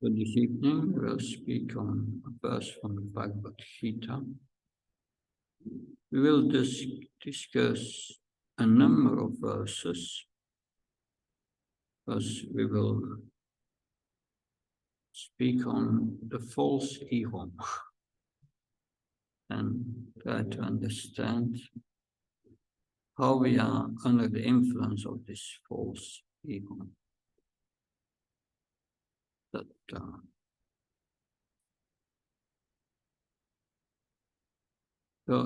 For this evening, we'll speak on a verse from the Bhagavad Gita. We will discuss a number of verses. First, we will speak on the false ego and try to understand how we are under the influence of this false ego. That so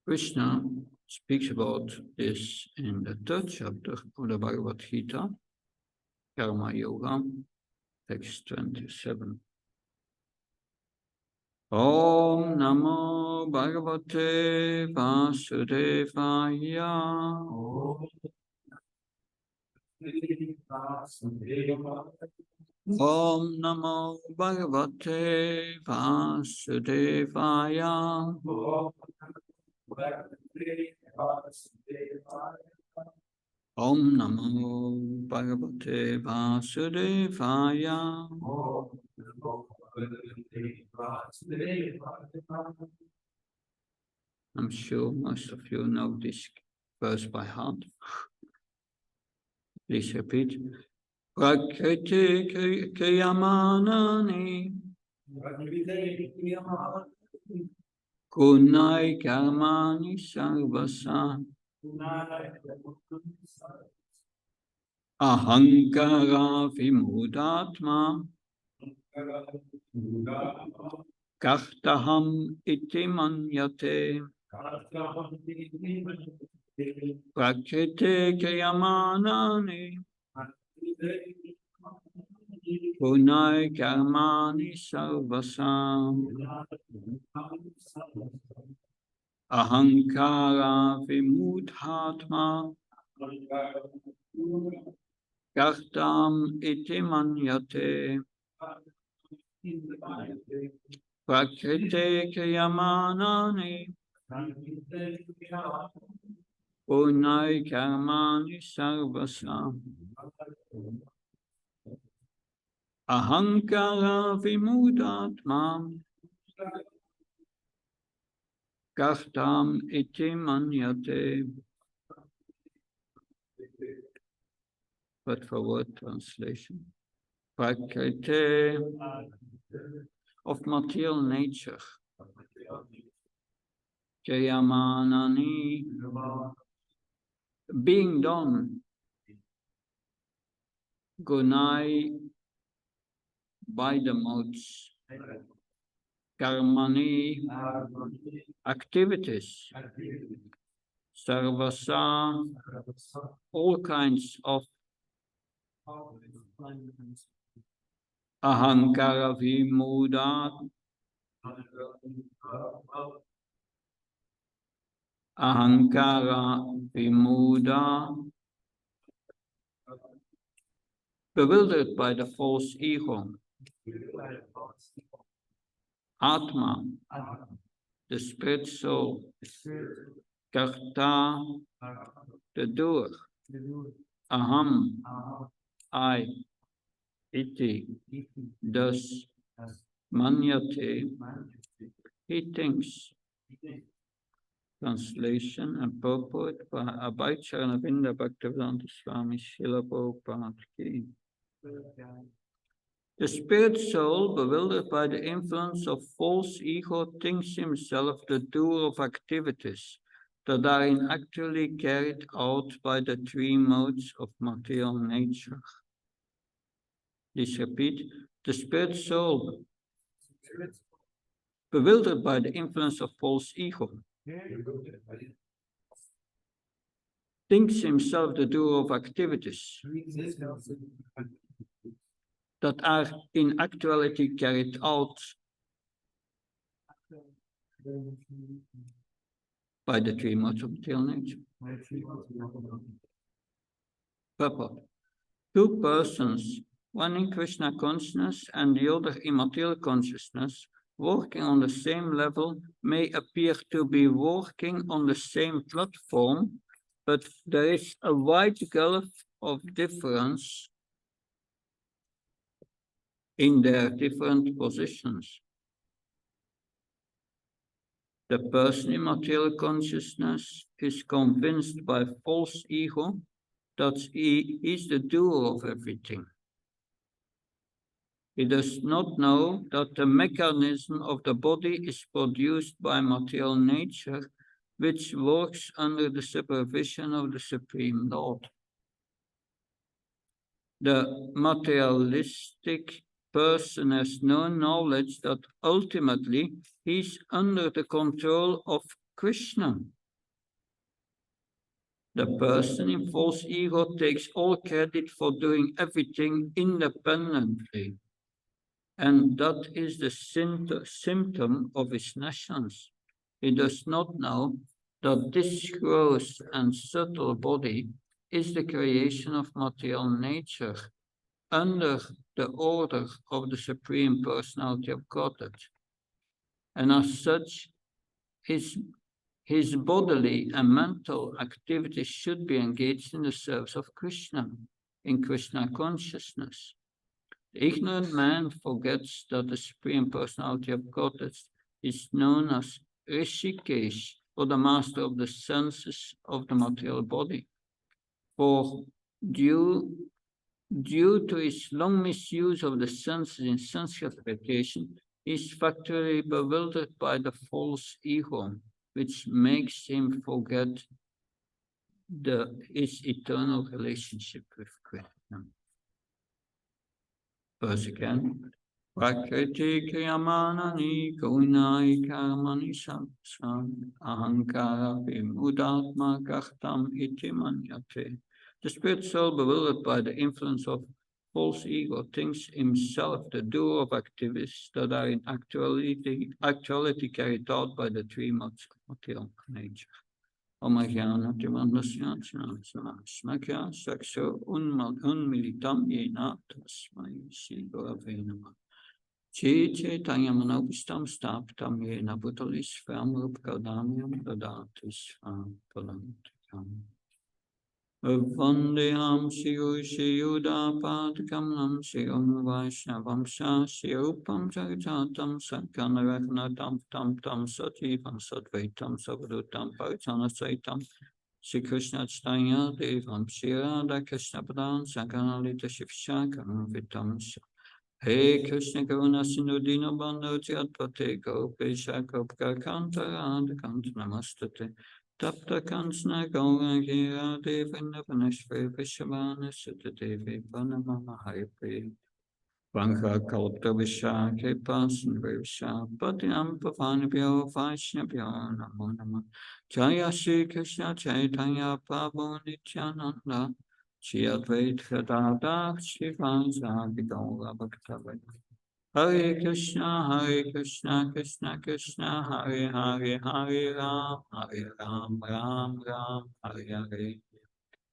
Krishna speaks about this in the third chapter of the Bhagavad Gita, Karma Yoga, text 27. Om Namo Bhagavate Vasudevaya. Om Namo Bhagavate Vasudevaya. Om Namo Bhagavate Vasudevaya. I'm sure most of you know this verse by heart. Please repeat. Prakriti kriyamanani kunai karmani sarvasa ahankara vimudatma kartaham iti manyate. Prakriti kriyamanani punai karmani sarvasam ahankara vimudhatma kartam iti manyate. Prakriti kriyamanani punai karmani sarvasam ahankara vimudatma kartam iti manyate. But for word translation, Prakriti of material nature, Kriyamanani being done, Gunai by the modes, Karmani activities, Sarvasa all kinds of Ahankara vimuda, Ahankara vimuda, bewildered by the false ego. Atma, the spirit soul. Karta, the doer. Aham, I. Iti, thus. Manyate, he thinks. Translation and purport by Abhay Charanavinda Bhaktivedanta Swami Srila Prabhupada Ki. The spirit soul, bewildered by the influence of false ego, thinks himself the doer of activities that are actually carried out by the three modes of material nature. Please repeat. The spirit soul, bewildered by the influence of false ego, thinks himself the doer of activities that are in actuality carried out by the three modes of material nature. Purport. Two persons, one in Krishna consciousness and the other in material consciousness, working on the same level may appear to be working on the same platform, but there is a wide gulf of difference in their different positions. The person in material consciousness is convinced by false ego that he is the doer of everything. He does not know that the mechanism of the body is produced by material nature, which works under the supervision of the Supreme Lord. The materialistic person has no knowledge that ultimately he is under the control of Krishna. The person in false ego takes all credit for doing everything independently, and that is the symptom of his nations. He does not know that this gross and subtle body is the creation of material nature under the order of the Supreme Personality of Godhead. And as such, his bodily and mental activities should be engaged in the service of Krishna, in Krishna consciousness. The ignorant man forgets that the Supreme Personality of Godhead is known as Rishikesh, or the master of the senses of the material body. For due to his long misuse of the senses in sense gratification, he is factually bewildered by the false ego, which makes him forget his eternal relationship with Krishna. Verse again. Prakriti kriyamanani kaunai karmani samsam ahankara vimudatma kartam iti manyate. The spirit soul, bewildered by the influence of false ego, thinks himself the doer of activities that are in actuality carried out by the three modes of material nature. Omajana Timanasya Sakso Unmilitam Yena Tasmai Silvavenama. Che Tanyamanopistam Staptam Yena Butalis Famrup Kadamium Dadatis Palantikam. Vandeham Shiyuda Padkamnam Shiyum Vaishnavamsha Shiyupam Jagajatam Sankanaragnatam Tam Tam Sativam Satvaitam Savadutam Paritana Saitam Shri Krishna Chaitanya Devam Shirada Krishna Padan Sankanalita Shivsha Karanvitam Hey Krishna Karuna Sindhu Dino Bandhu Jatpate Gopesha Gopka Kantara Kant Namastate Tapta Kansna Gaura Gira Devana Vanashve Vishavana Sutta Devi Panamama Haripi Vanka Kalta Visha Kepas and Visha Patinam Pavanabhyo Vaishnabhyo Namo Nama Jaya Shri Krishna Chaitanya Prabhu Nityananda Shri Advaita Gadadhar Shivanza Gaura Bhaktavai Hare Krishna, Krishna Krishna, Hare Hare, Hare Ram, Ram Ram, Hare Hare.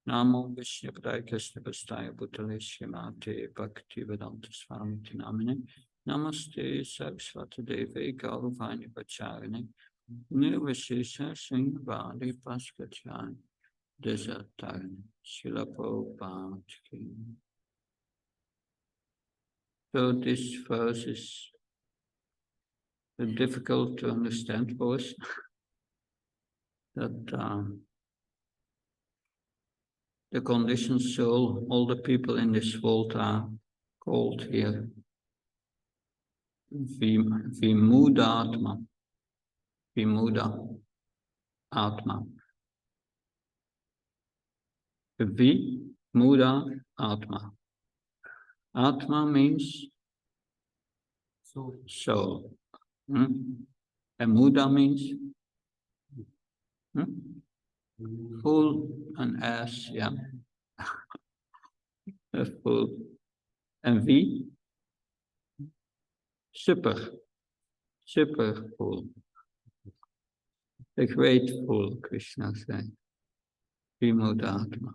Namo Vishnu Padaya Krishna Pastaya Bhutale Srimate Bhakti Vedanta Swami Namine. Namaste Saraswati Devi Gauravani Pacharine. Nirvashesha Srinivadi Paskachani. Desatarine. Srila Prabhupada Ki. So this verse is difficult to understand for us. That the conditioned soul, all the people in this world are called here Vimuda Atma. Vimuda Atma. Vimuda Atma. Atma means soul. And Muda means full and as, yeah. Full. And V, super full. The grateful Krishna said, Vimudatma.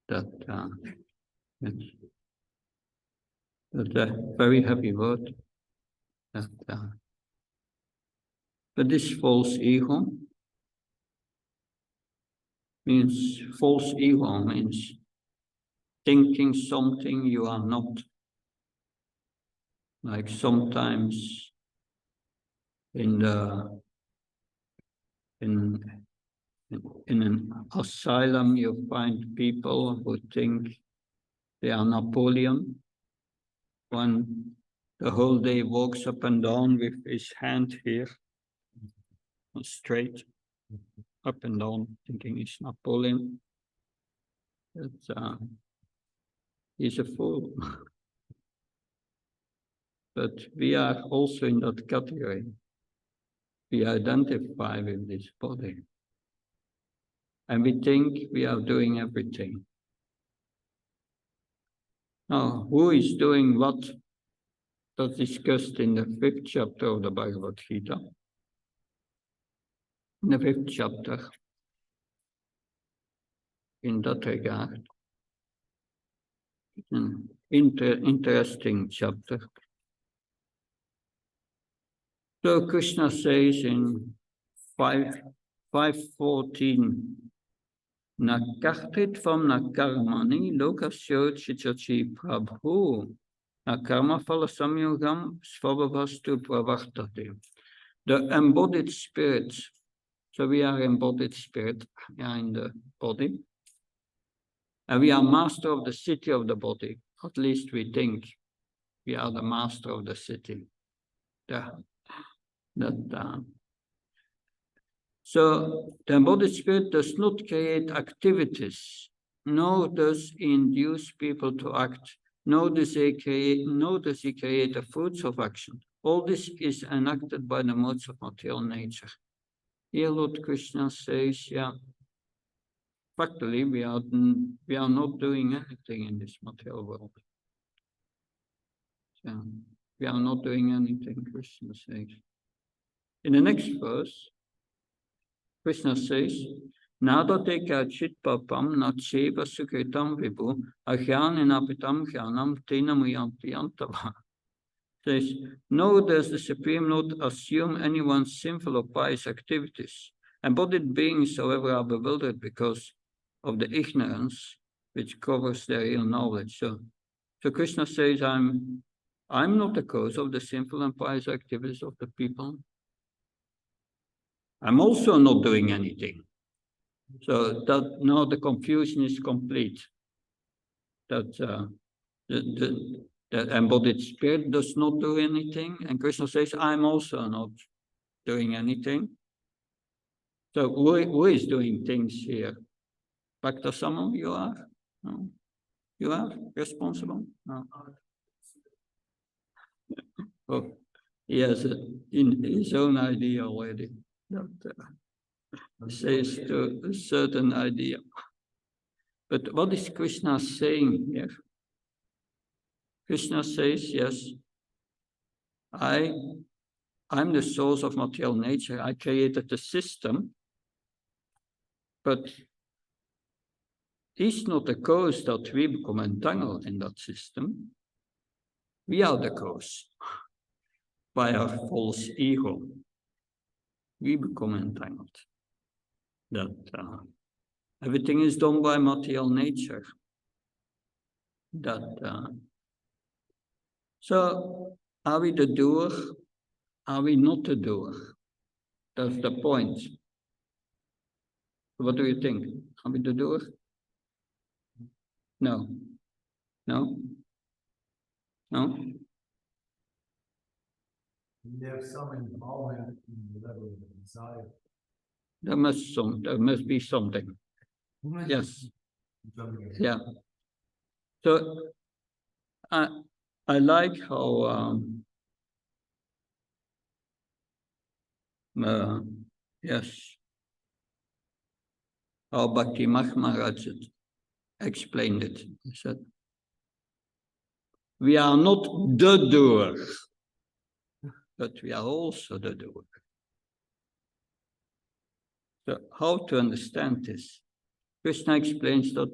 That's a very heavy word. But this false ego means thinking something you are not. Like sometimes in an asylum, you find people who think they are Napoleon. One the whole day walks up and down with his hand here, straight, up and down, thinking he's Napoleon. But he's a fool. But we are also in that category. We identify with this body. And we think we are doing everything. Now, who is doing what? That's discussed in the 5th chapter of the Bhagavad Gita. In the 5th chapter, in that regard, it's an interesting chapter. So Krishna says in 5:14, Na kartit from na karmani lokasyo chichachi prabhu na karma phala samyogam svabhavastu pravartate. The embodied spirit. So we are embodied spirit, we are in the body. And we are master of the city of the body. At least we think we are the master of the city. So the embodied spirit does not create activities, nor does he induce people to act, nor does he create the fruits of action. All this is enacted by the modes of material nature. Here Lord Krishna says, yeah, factually we are not doing anything in this material world. So we are not doing anything, Krishna says. In the next verse, Krishna says, Nadate kachit papam nacheva sukritam vibhu ajnanapitam jnanam tenamuyanti antava. Says, nor does the Supreme Lord assume anyone's sinful or pious activities. Embodied beings, however, are bewildered because of the ignorance which covers their real knowledge. So Krishna says, I'm not the cause of the sinful and pious activities of the people. I'm also not doing anything. So that now the confusion is complete. That the embodied spirit does not do anything, and Krishna says, I'm also not doing anything. So who is doing things here? Bhakta Sama, you are? No? You are responsible? No. Oh, he has in his own idea already. That says to a certain idea. But what is Krishna saying here? Krishna says, yes, I'm the source of material nature. I created the system, but he's not the cause that we become entangled in that system. We are the cause. By our false ego, we become entangled. That everything is done by material nature. So are we the doer? Are we not the doer? That's the point. What do you think? Are we the doer? No. No? No? We have some involvement in the level of desire. There must be something. Yes. Yeah. So I like how yes, how Bhakti Maharaj explained it. He said, we are not the doer, but we are also the doer. So how to understand this? Krishna explains that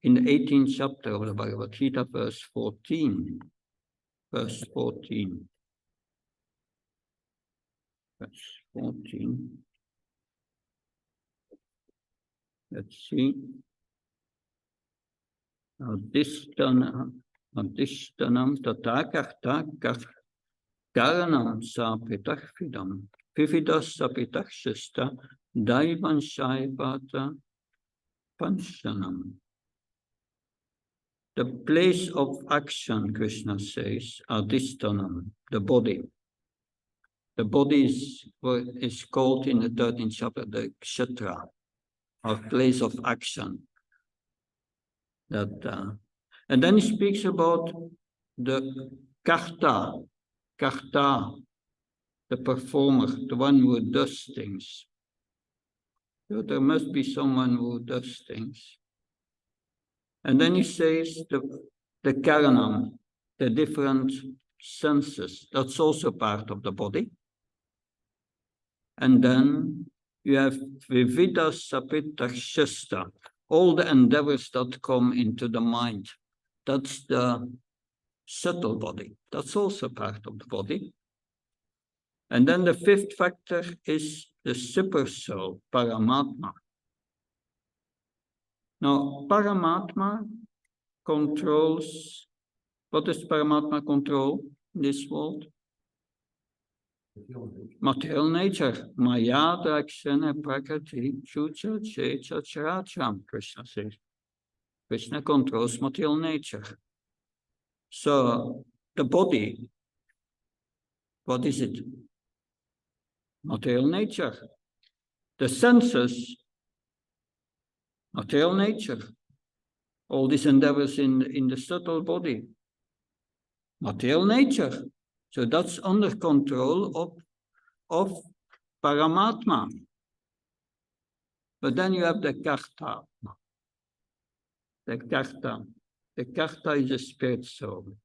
in the 18th chapter of the Bhagavad Gita, verse 14. Verse 14. Verse 14. Let's see. Now this done. Adishtanam tata karta karanam sapitachvidam. Vividas sapitachshista daivan shaivata panshanam. The place of action, Krishna says, adishtanam, the body. The body is called in the 13th chapter the kshetra, or place of action. And then he speaks about the karta, the performer, the one who does things. So there must be someone who does things. And then he says the karanam, the different senses, that's also part of the body. And then you have vivida sapita shasta, all the endeavors that come into the mind. That's the subtle body. That's also part of the body. And then the fifth factor is the super soul, Paramatma. Now, Paramatma controls, what does Paramatma control in this world? Material nature. Maya Drakshana Prakriti Chucha Checha Characham, Krishna says. Krishna controls material nature. So the body, what is it? Material nature. The senses, material nature. All these endeavors in the subtle body, material nature. So that's under control of Paramatma. But then you have the karta. The karta. The karta is a spirit soul.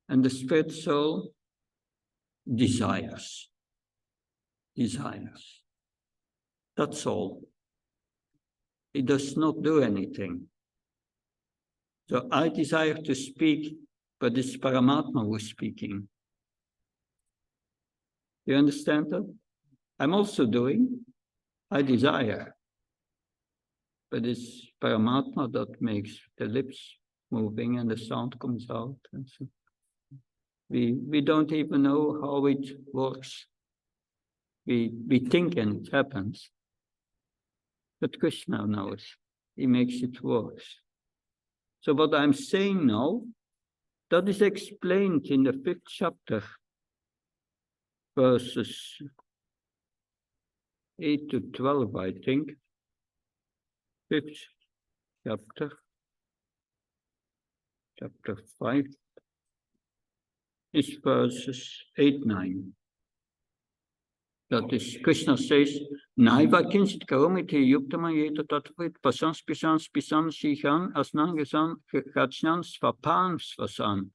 And the spirit soul desires. Desires. That's all. It does not do anything. So I desire to speak, but it's Paramatma who's speaking. You understand that? I'm also doing. I desire. But it's Paramatma that makes the lips moving and the sound comes out. And so we don't even know how it works. We think and it happens. But Krishna knows. He makes it work. So what I'm saying now, that is explained in the 5th chapter, verses 8 to 12, I think. 5th chapter, chapter 5, is verses 8, 9. That is, Krishna says, Naiva kinsit karomiti yuptama yeta tatvat pasans pisans shichan asnan gesan gachnan svapan svasan.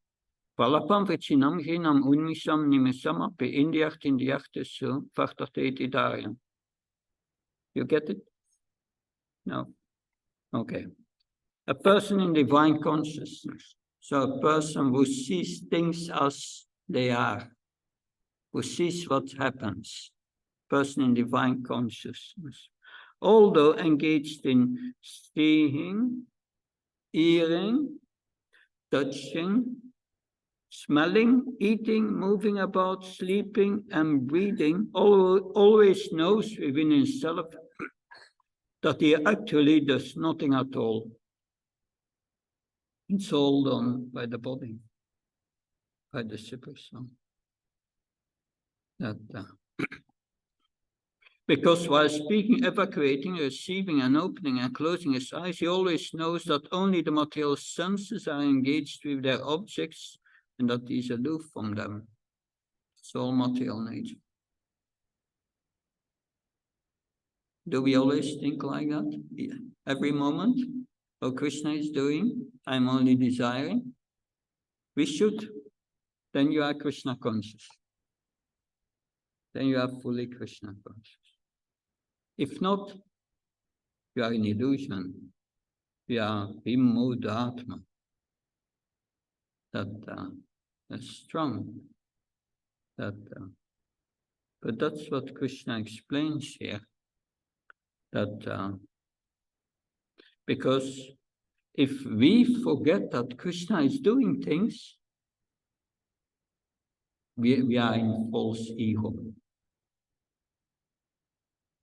Palapam vichinam hinam unmisam nimesama pe indiacht in diachtesu vachtati darian. You get it? No? Okay. A person in divine consciousness. So a person who sees things as they are, who sees what happens. Person in divine consciousness. Although engaged in seeing, hearing, touching, smelling, eating, moving about, sleeping, and breathing, always knows within himself that he actually does nothing at all. It's all done by the body, by the super soul. Because while speaking, evacuating, receiving, and opening and closing his eyes, he always knows that only the material senses are engaged with their objects and that he is aloof from them. It's all material nature. Do we always think like that? Yeah. Every moment? Oh, Krishna is doing, I'm only desiring. We should. Then you are Krishna conscious. Then you are fully Krishna conscious. If not, you are in illusion. You are vimudhatma. That's strong. But that's what Krishna explains here. That because if we forget that Krishna is doing things, we are in false ego.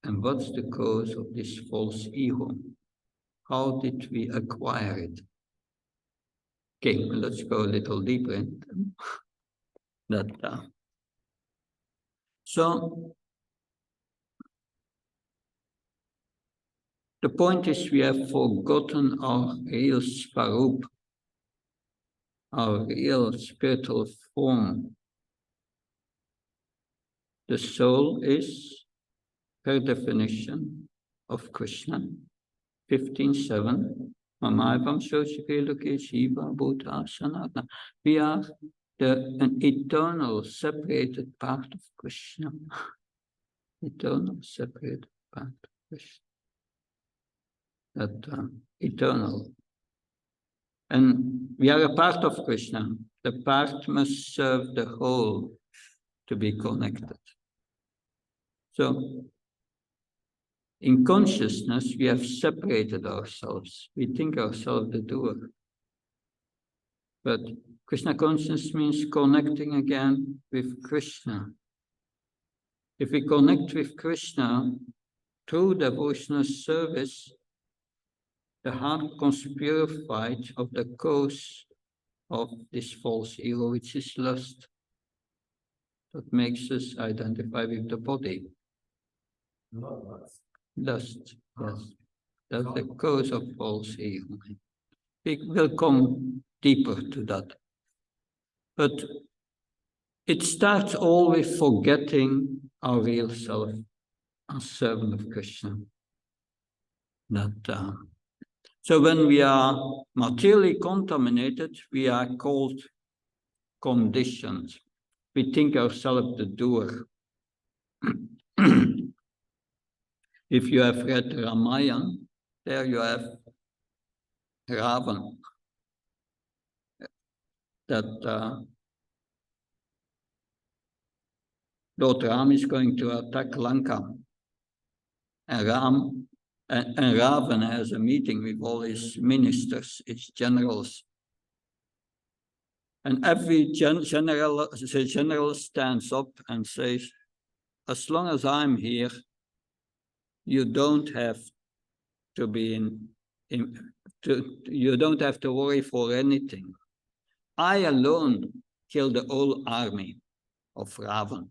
And what's the cause of this false ego? How did we acquire it? Okay, let's go a little deeper into that. So, the point is we have forgotten our real Svarup, our real spiritual form. The soul is, per definition of Krishna, 15.7, Mamaivam Sochikiloki Shiva Buddha Sanatana. We are an eternal separated part of Krishna. Eternal separated part of Krishna. That eternal. And we are a part of Krishna. The part must serve the whole to be connected. So, in consciousness, we have separated ourselves. We think ourselves the doer. But Krishna consciousness means connecting again with Krishna. If we connect with Krishna through devotional service, the heart becomes purified of the cause of this false ego, which is lust. That makes us identify with the body. Lust, yes. That's the cause of false ego. We will come deeper to that. But it starts all with forgetting our real self, as servant of Krishna. So when we are materially contaminated, we are called conditioned. We think ourselves the doer. If you have read Ramayana, there you have Ravan. That Lord Ram is going to attack Lanka. And Ravan has a meeting with all his ministers, his generals. And every general stands up and says, as long as I'm here, you don't have to be you don't have to worry for anything. I alone killed the whole army of Ravan,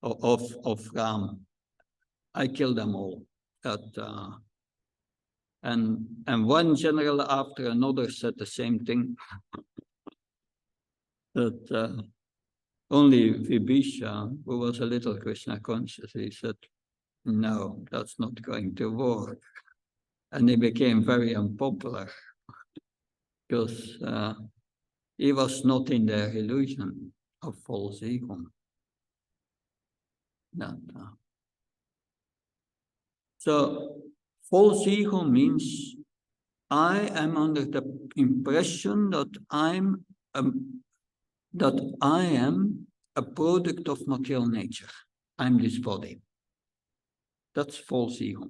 of Ram. I killed them all. And one general after another said the same thing. That only Vibhisha, who was a little Krishna conscious, he said, no, that's not going to work. And he became very unpopular because he was not in the illusion of false ego. So false ego means I am under the impression that I am a product of material nature. I'm this body. That's false ego.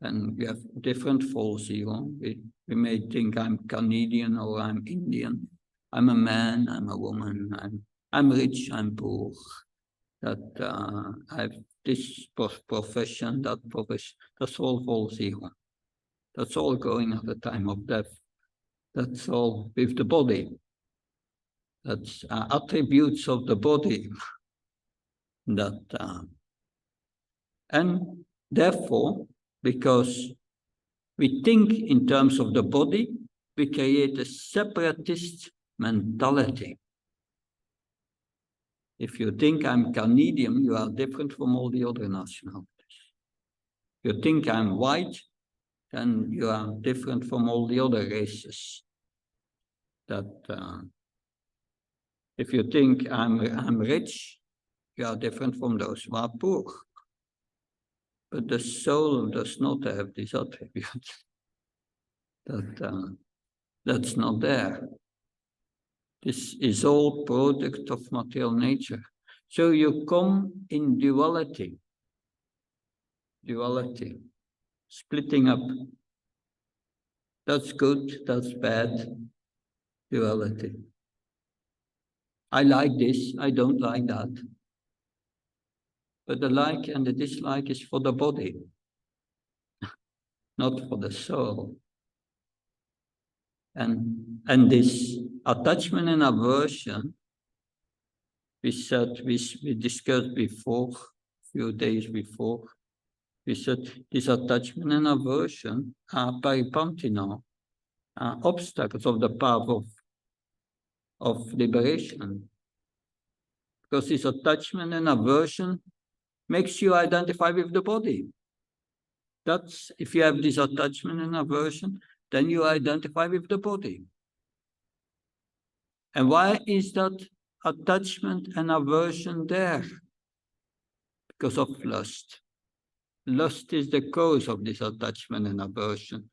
And we have different false ego. We may think I'm Canadian or I'm Indian. I'm a man, I'm a woman, I'm rich, I'm poor. That I have this profession, that profession. That's all false ego. That's all going at the time of death. That's all with the body. That's attributes of the body. And therefore, because we think in terms of the body, we create a separatist mentality. If you think I'm Canadian, you are different from all the other nationalities. If you think I'm white, then you are different from all the other races. If you think I'm rich, you are different from those who are poor. But the soul does not have these attributes. That's not there. This is all product of material nature. So you come in duality, splitting up. That's good, that's bad. Duality. I like this, I don't like that. But the like and the dislike is for the body, not for the soul. And this attachment and aversion, we discussed before, few days before, we said this attachment and aversion are peripantinal, are obstacles of the path of liberation. Because this attachment and aversion makes you identify with the body. That's, if you have this attachment and aversion, then you identify with the body. And why is that attachment and aversion there? Because of lust. Lust is the cause of this attachment and aversion,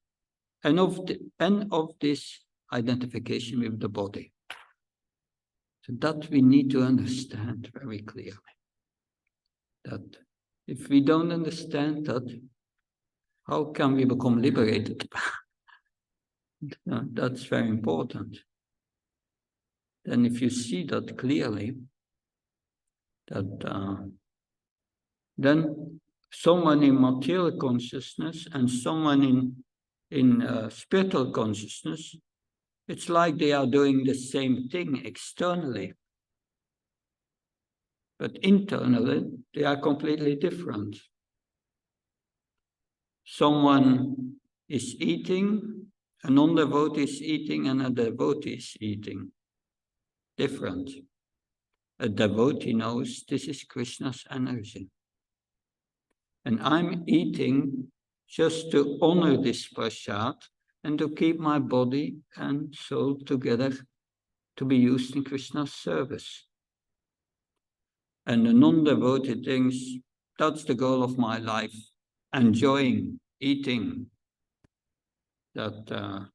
and of this identification with the body. So that we need to understand very clearly. That if we don't understand that, how can we become liberated? That's very important. Then if you see that clearly, that then someone in material consciousness and someone in spiritual consciousness, it's like they are doing the same thing externally. But internally, they are completely different. Someone is eating, a non-devotee is eating, and a devotee is eating. Different. A devotee knows this is Krishna's energy. And I'm eating just to honor this prasad and to keep my body and soul together to be used in Krishna's service. And the non-devotee thinks, that's the goal of my life, enjoying, eating, that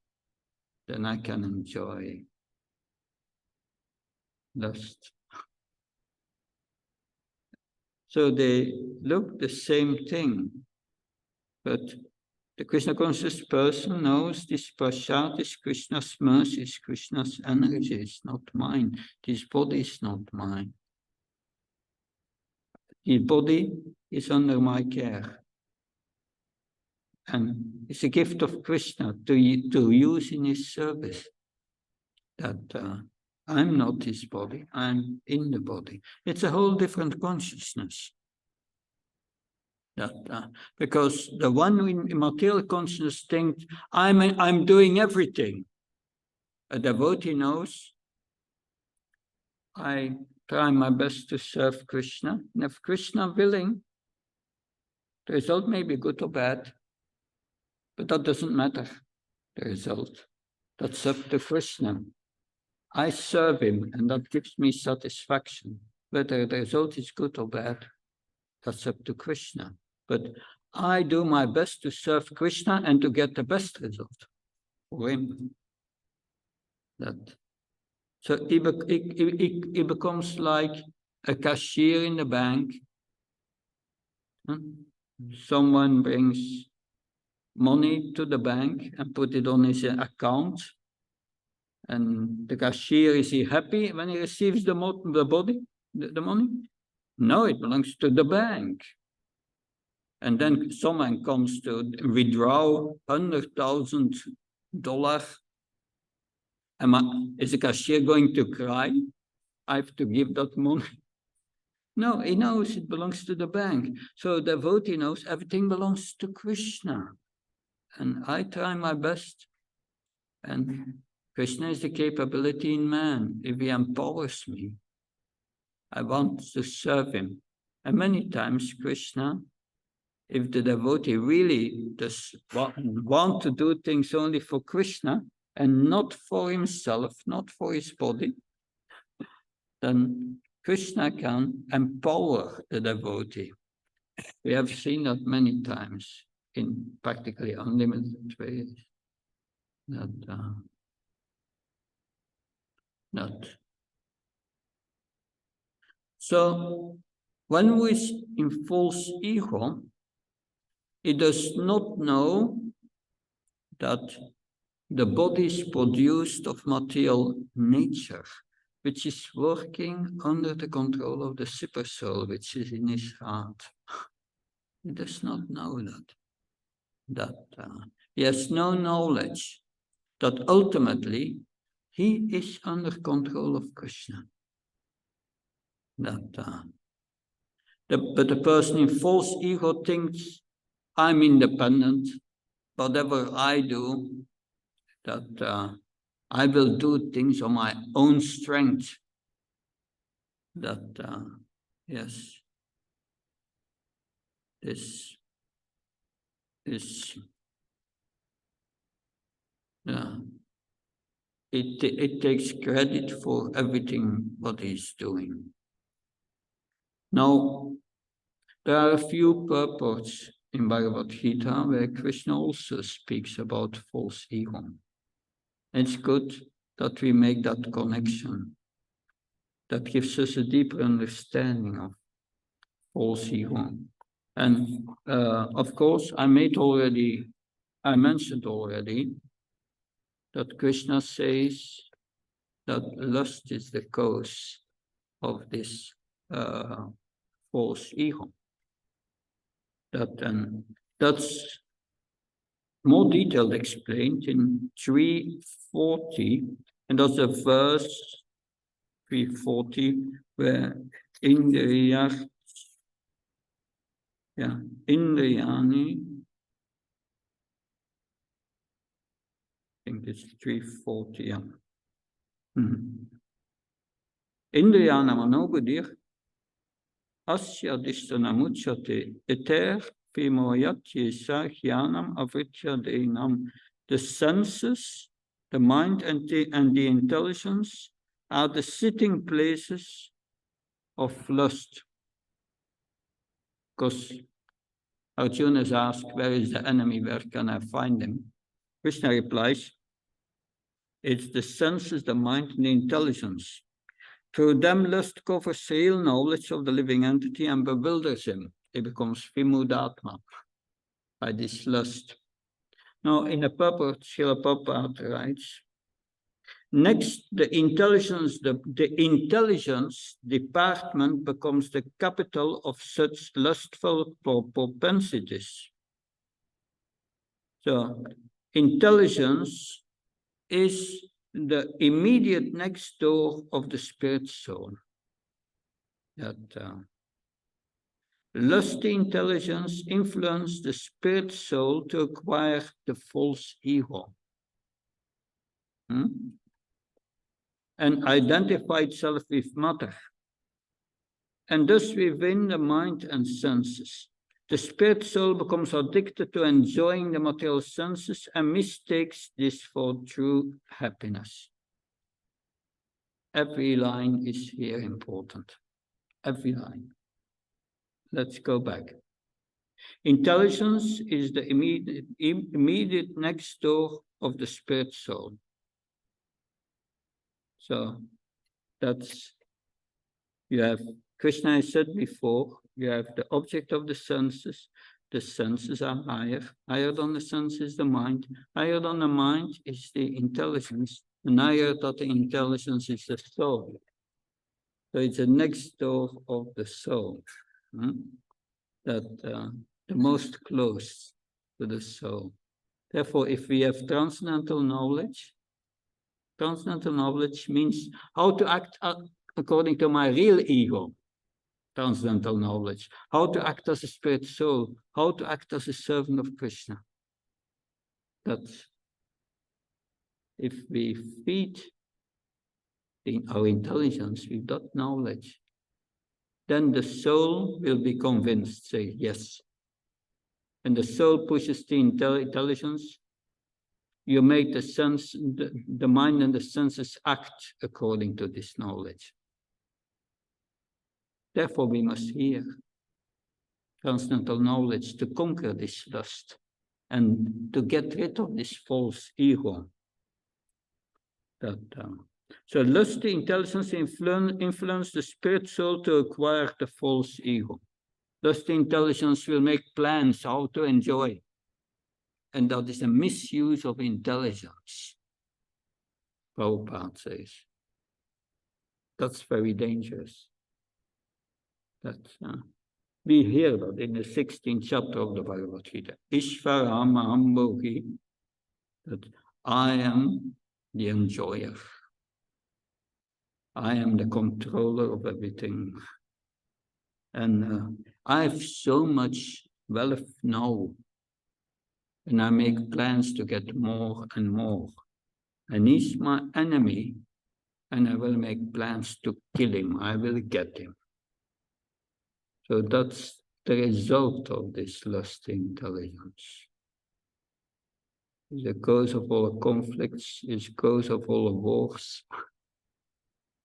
then I can enjoy lust. So they look the same thing, but the Krishna conscious person knows this prasad is Krishna's mercy, is Krishna's energy, it's not mine. This body is not mine. The body is under my care. And it's a gift of Krishna to use in his service. That I'm not his body, I'm in the body. It's a whole different consciousness. Because the one in material consciousness thinks, I'm doing everything. A devotee knows, I try my best to serve Krishna, and if Krishna willing, the result may be good or bad, but that doesn't matter, the result. That's up to Krishna. I serve him, and that gives me satisfaction. Whether the result is good or bad, that's up to Krishna. But I do my best to serve Krishna and to get the best result for him. So he becomes like a cashier in the bank. Someone brings money to the bank and put it on his account. And the cashier, is he happy when he receives the money? No, it belongs to the bank. And then someone comes to withdraw $100,000. Is the cashier going to cry? I have to give that money. No, he knows it belongs to the bank. So the devotee knows everything belongs to Krishna. And I try my best. And Krishna is the capability in man. If he empowers me, I want to serve him. And many times Krishna, if the devotee really does want to do things only for Krishna and not for himself, not for his body, then Krishna can empower the devotee. We have seen that many times in practically unlimited ways. So when one is in false ego, it does not know that The body is produced of material nature, which is working under the control of the supersoul, which is in his heart. He does not know that he has no knowledge that ultimately he is under control of Krishna. But the person in false ego thinks, I'm independent, whatever I do, that I will do things on my own strength. That, yes, this is, it takes credit for everything what he's doing. Now, there are a few purports in Bhagavad Gita where Krishna also speaks about false ego. It's good that we make that connection. That gives us a deeper understanding of false ego. And of course, I mentioned already that Krishna says that lust is the cause of this false ego. That's more detailed explained in 340, and that's a verse 340 where Indriyani, I think it's 340, yeah. Indriyana manobudir asya dishtanamuchate eter fimoyatye sahyanam avritya deinam. The senses, the mind and the intelligence are the sitting places of lust. Because Arjuna is asked, where is the enemy? Where can I find him? Krishna replies, it's the senses, the mind, and the intelligence. Through them, lust covers real knowledge of the living entity and bewilders him. He becomes vimudatma by this lust. Now, in a purport, Srila Prabhupada writes, next, the intelligence department becomes the capital of such lustful propensities. So, intelligence is the immediate next door of the spirit soul. That lusty intelligence influences the spirit soul to acquire the false ego. And identify itself with matter. And thus within the mind and senses. The spirit soul becomes addicted to enjoying the material senses and mistakes this for true happiness. Every line is here important. Every line. Let's go back. Intelligence is the immediate next door of the spirit soul. So that's, you have, Krishna has said before, you have the object of the senses. The senses are higher. Higher than the senses, the mind. Higher than the mind is the intelligence. And higher than the intelligence is the soul. So it's the next door of the soul. That the most close to the soul. Therefore, if we have transcendental knowledge means how to act according to my real ego. Transcendental knowledge, how to act as a spirit soul, how to act as a servant of Krishna. That if we feed our intelligence with that knowledge, then the soul will be convinced, say yes. And the soul pushes the intelligence. You make the sense, the mind and the senses act according to this knowledge. Therefore, we must hear transcendental knowledge to conquer this lust and to get rid of this false ego. So lusty intelligence influence the spirit soul to acquire the false ego. Lusty intelligence will make plans how to enjoy. and that is a misuse of intelligence, Prabhupada says. That's very dangerous. We hear that in the 16th chapter of the Bhagavad Gita. Ishvara Mahambhogi, that I am the enjoyer. I am the controller of everything. And I have so much wealth now. And I make plans to get more and more. And he's my enemy. And I will make plans to kill him. I will get him. So that's the result of this lusty intelligence. The cause of all conflicts, is the cause of all wars.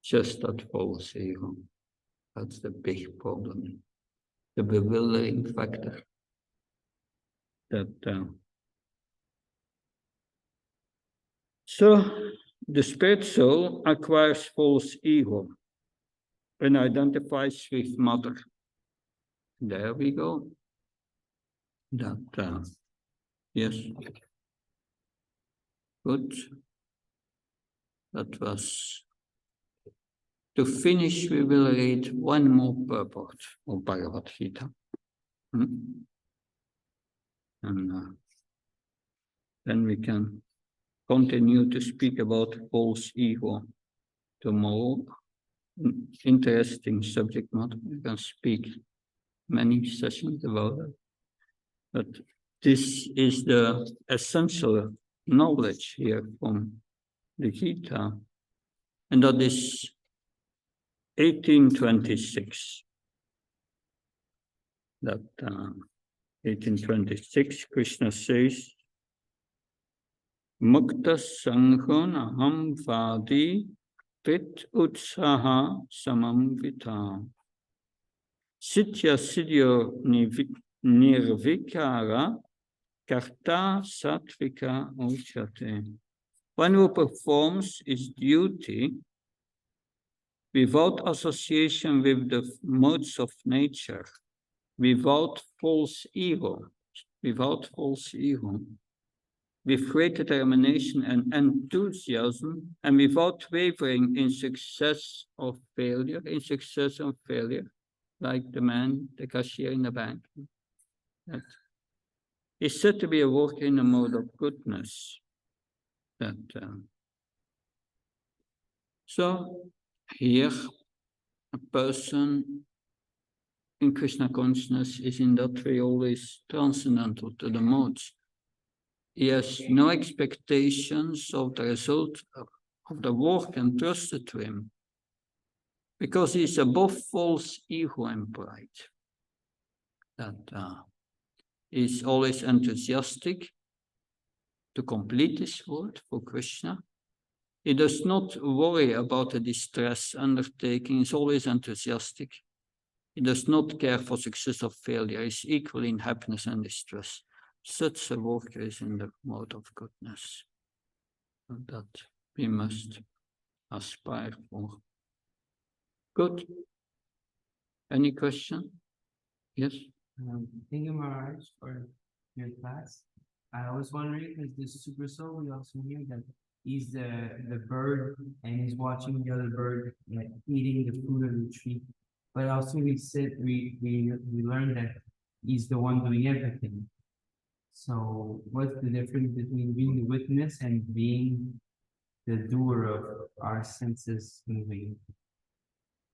Just that false ego. That's the big problem. The bewildering factor. So the spirit soul acquires false ego and identifies with mother. There we go. Yes. Good. That was. To finish, we will read one more purport of Bhagavad Gita. And then we can continue to speak about false ego tomorrow. Interesting subject matter. We can speak many sessions about it. But this is the essential knowledge here from the Gita. And that is 1826. That 1826, Krishna says, Mukta Sanghon Aham Vadi Pit Utsaha Samam Vita Sitya Sidyo Nirvikara Karta Satvika Uchate. One who performs his duty without association with the modes of nature, without false ego, with great determination and enthusiasm, and without wavering in success and failure, like the cashier in the bank. That is said to be a worker in a mode of goodness. So here, a person in Krishna consciousness is in that way always transcendental to the modes. He has no expectations of the result of the work entrusted to him, because he is above false ego and pride. He is always enthusiastic to complete this work for Krishna. He does not worry about the distress undertaking. He is always enthusiastic. He does not care for success or failure. He is equally in happiness and distress. Such a worker is in the mode of goodness. And that we must aspire for. Good. Any question? Yes? Thank you, Maharaj, for your class. I was wondering, because the super soul, we also hear that he's the bird and he's watching the other bird like eating the fruit of the tree. But also we learned that he's the one doing everything. So what's the difference between being the witness and being the doer of our senses moving?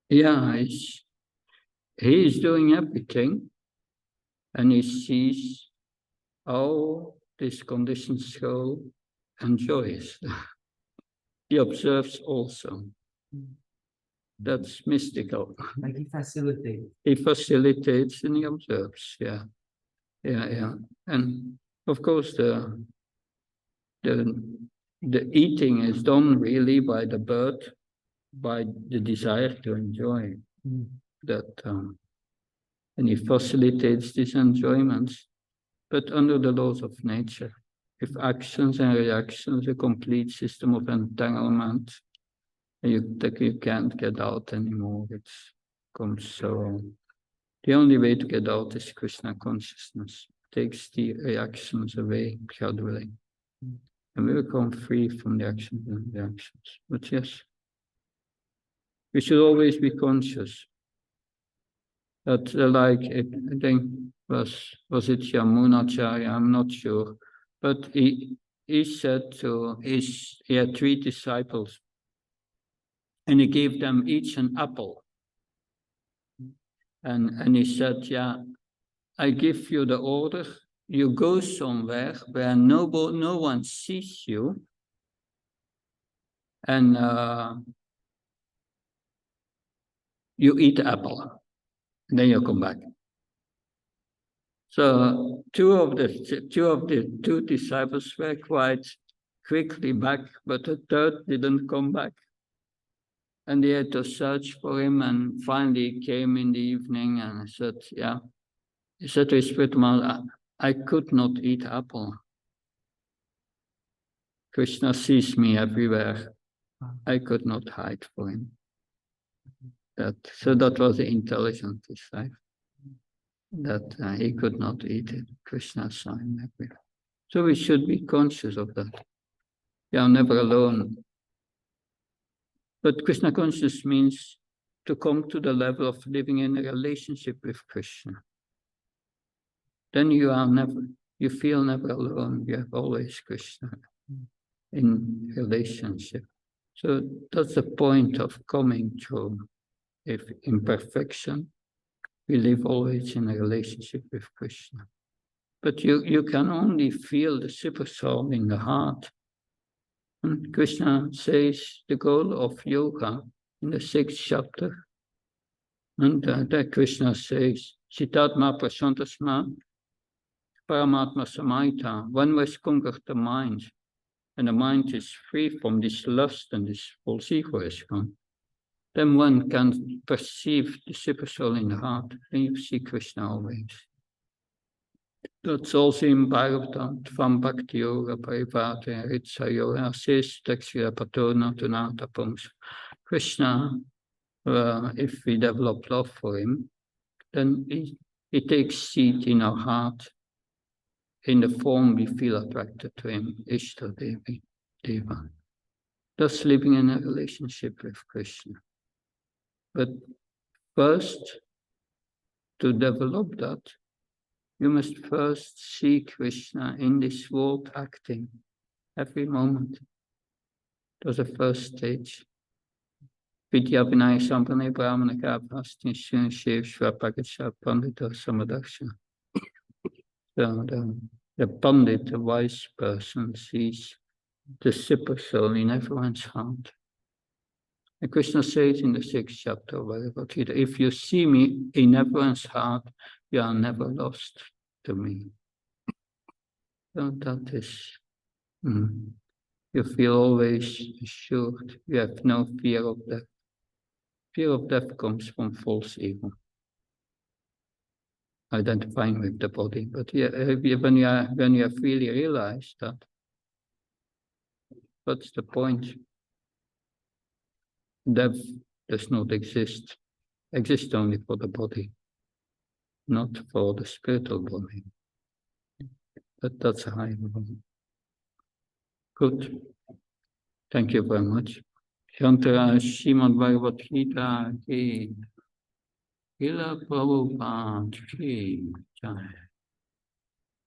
Yeah, he is doing everything, and he sees how this conditioned soul enjoys. He observes also. That's mystical. Like he facilitates. He facilitates and he observes, yeah. And of course the eating is done really by the bird, by the desire to enjoy that, and he facilitates these enjoyments, but under the laws of nature, with actions and reactions, a complete system of entanglement, that you can't get out anymore. It comes so. The only way to get out is Krishna consciousness. takes the reactions away gradually. And we become free from the actions and reactions. But yes, we should always be conscious that, like, I think was it Yamunacharya? I'm not sure, but he said he had 3 disciples, and he gave them each an apple, and he said, "Yeah, I give you the order. You go somewhere where no one sees you, and you eat the apple, and then you come back." So two of the 2 disciples were quite quickly back, but the third didn't come back. And they had to search for him, and finally he came in the evening and said, "Yeah." He said to his spiritual master, I could not eat apple. Krishna sees me everywhere. I could not hide for him. So that was the intelligent disciple. That he could not eat it. Krishna saw him everywhere. So we should be conscious of that. We are never alone. But Krishna consciousness means to come to the level of living in a relationship with Krishna. Then you feel never alone. You have always Krishna in relationship. So that's the point of coming through. If imperfection, we live always in a relationship with Krishna. But you can only feel the super soul in the heart. And Krishna says the goal of yoga in the 6th chapter. And that Krishna says, Chitatma prasantasma paramatma samaita. One was conquered the mind, and the mind is free from this lust and this false ego is gone. Then one can perceive the super soul in the heart, and you see Krishna always. That's also in Bhagavatam, Tvam Bhakti Yoga Parivata Ritsa Yoga Sis Takshira Patona Tunata Pums. Krishna, if we develop love for him, then he takes seat in our heart in the form we feel attracted to him, Ishta Devi, Deva. Thus living in a relationship with Krishna. But first, to develop that, you must first see Krishna in this world acting every moment. That's the first stage. Vidya Vinaya Sampane Brahmana Kapasti Shiv Shvapakacha Pandita Samadaksha. So the Pandit, the wise person, sees the super soul in everyone's heart. And Krishna says in the 6th chapter of Bhagavad Gita, if you see me in everyone's heart, you are never lost to me. So that is, you feel always assured. You have no fear of death. Fear of death comes from false ego, identifying with the body. But yeah, when you have really realized that, what's the point? Death does not exist. Exists only for the body, not for the spiritual body. But that's a high level. Good. Thank you very much. Shantara Srimad Bhagavad Gita ki Ila Prabhupada ki Jai.